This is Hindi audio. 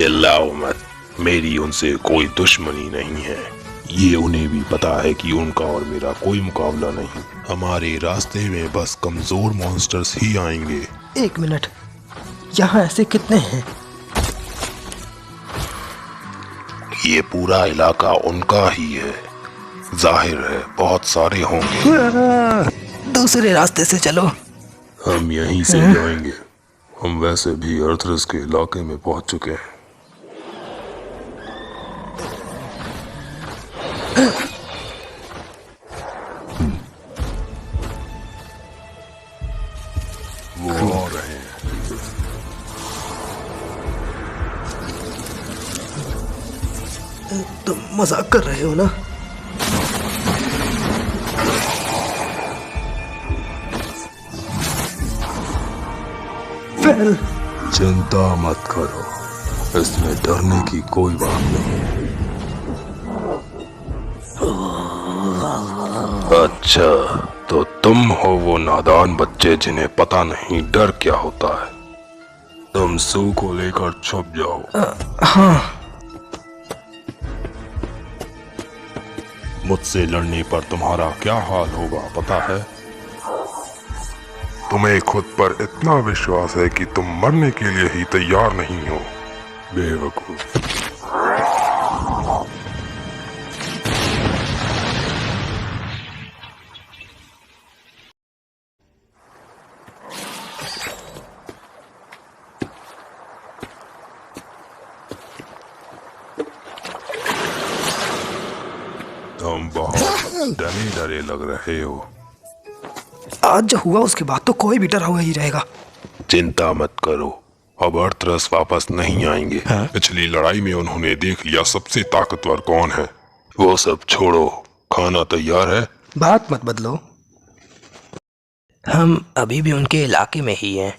चिल्लाओ मत, मेरी उनसे कोई दुश्मनी नहीं है। ये उन्हें भी पता है कि उनका और मेरा कोई मुकाबला नहीं। हमारे रास्ते में बस कमजोर मॉन्स्टर्स ही आएंगे। 1 मिनट, यहाँ ऐसे कितने हैं? ये पूरा इलाका उनका ही है। जाहिर है बहुत सारे होंगे। दूसरे रास्ते से चलो। हम यहीं से जाएंगे। हम वैसे भी अर्थरस के इलाके में पहुंच चुके हैं। वो आ रहे हैं। तुम मजाक कर रहे हो ना? फेल। चिंता मत करो, इसमें डरने की कोई बात नहीं है। अच्छा, तो तुम हो वो नादान बच्चे जिन्हें पता नहीं डर क्या होता है। तुम सू को लेकर छुप जाओ। हाँ। मुझसे लड़ने पर तुम्हारा क्या हाल होगा पता है? तुम्हें खुद पर इतना विश्वास है कि तुम मरने के लिए ही तैयार नहीं हो। बेवकूफ। तुम बहुत डरे डरे लग रहे हो। आज जो हुआ उसके बाद तो कोई भी डरा हुआ ही रहेगा। चिंता मत करो, अब अर्थरस वापस नहीं आएंगे। हाँ? पिछली लड़ाई में उन्होंने देख लिया सबसे ताकतवर कौन है। वो सब छोड़ो, खाना तैयार है? बात मत बदलो, हम अभी भी उनके इलाके में ही हैं।